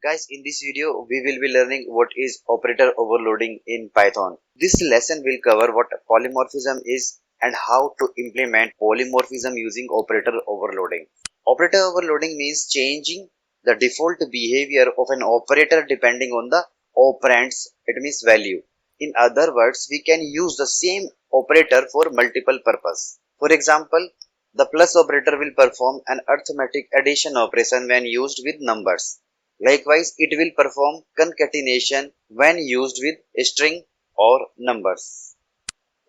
Guys, in this video, we will be learning what is operator overloading in Python. This lesson will cover what polymorphism is and how to implement polymorphism using operator overloading. Operator overloading means changing the default behavior of an operator depending on the operands, it means value. In other words, we can use the same operator for multiple purpose. For example, the plus operator will perform an arithmetic addition operation when used with numbers. Likewise, it will perform concatenation when used with a string or numbers.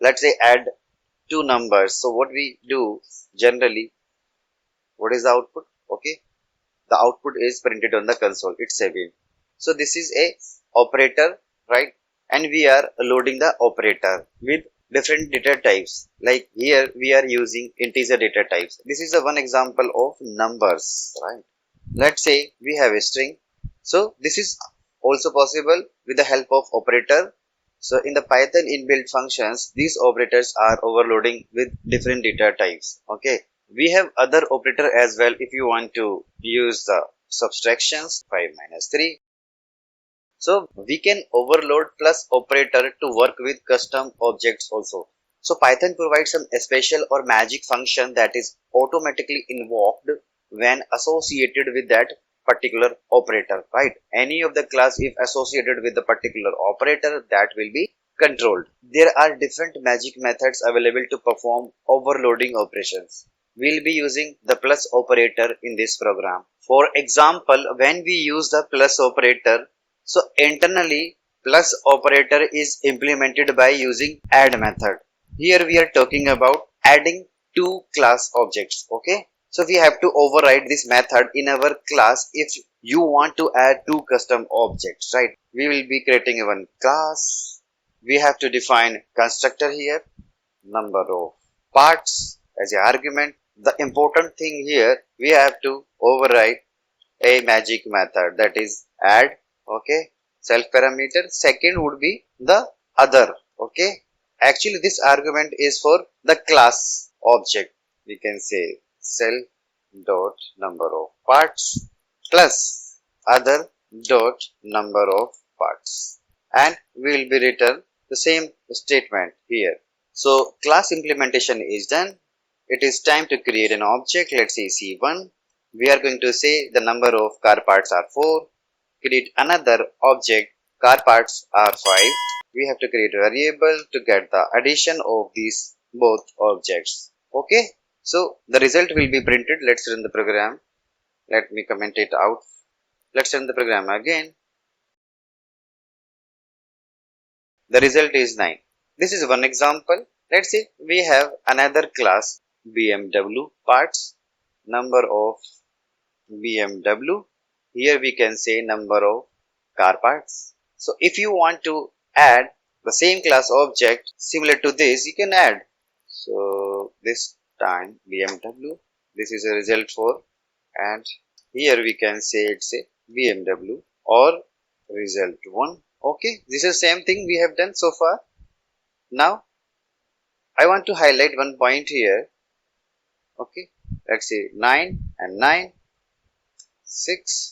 Let's say add two numbers. So what we do generally, what is the output? Okay, the output is printed on the console. It's a win. So this is a operator, right? And we are loading the operator with different data types. Like here we are using integer data types. This is a one example of numbers, right? Let's say we have a string. So this is also possible with the help of operator. So in the Python inbuilt functions, these operators are overloading with different data types. Okay. We have other operator as well if you want to use the subtractions 5 minus 3. So we can overload plus operator to work with custom objects also. So Python provides some special or magic function that is automatically invoked when associated with that particular operator, right? Any of the class if associated with the particular operator, that will be controlled. There are different magic methods available to perform overloading operations. We'll be using the plus operator in this program. For example, when we use the plus operator, so internally plus operator is implemented by using add method. Here we are talking about adding two class objects. Okay, so we have to override this method in our class if you want to add two custom objects, right? We will be creating one class. We have to define constructor here, number of parts as an argument. The important thing here, we have to override a magic method, that is add. Okay, self parameter. Second would be the other. Okay, actually this argument is for the class object. We can say self dot number of parts plus other dot number of parts, and we will be return the same statement here. So class implementation is done. It is time to create an object. Let's say C1. We are going to say the number of car parts are 4. Create another object, car parts are 5. We have to create a variable to get the addition of these both objects. Okay, so the result will be printed. Let's run the program. Let me comment it out. Let's run the program again. The result is 9. This is one example. Let's say we have another class BMW parts, number of BMW. Here we can say number of car parts. So if you want to add the same class object similar to this, you can add. So this time BMW, this is a result 4, and here we can say it's a BMW or result 1. Okay, this is the same thing we have done so far. Now I want to highlight one point here. Okay, let's say 9 and 9, 6.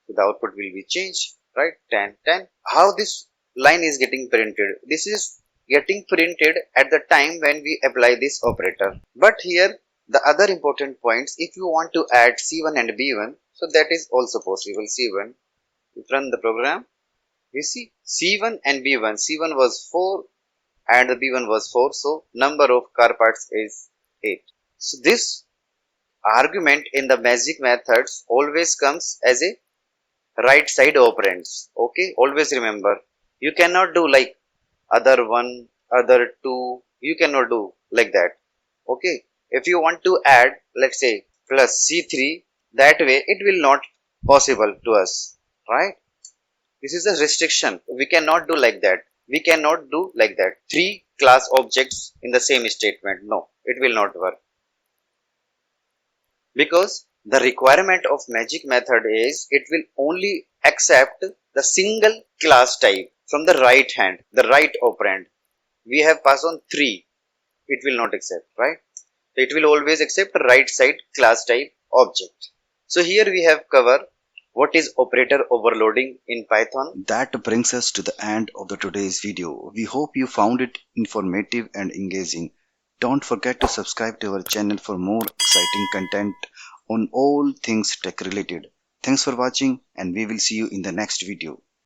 So the output will be changed, right? 10, 10. How this line is getting printed? This is getting printed at the time when we apply this operator. But here the other important points, if you want to add C1 and B1, so that is also possible. C1, you run the program, you see C1 and B1. C1 was 4 and the B1 was 4. So number of car parts is 8. So this argument in the magic methods always comes as a right side operands. Okay, always remember, you cannot do like other one, other two, you cannot do like that. Okay, if you want to add, let's say plus C3, that way it will not possible to us, right? This is a restriction. We cannot do like that. We cannot do like that. 3 class objects in the same statement. No, it will not work. Because the requirement of magic method is it will only accept the single class type from the right hand, the right operand. We have passed on 3. It will not accept, right? So it will always accept right side class type object. So here we have covered What is operator overloading in Python? That brings us to the end of the today's video. We hope you found it informative and engaging. Don't forget to subscribe to our channel for more exciting content on all things tech related. Thanks for watching, and we will see you in the next video.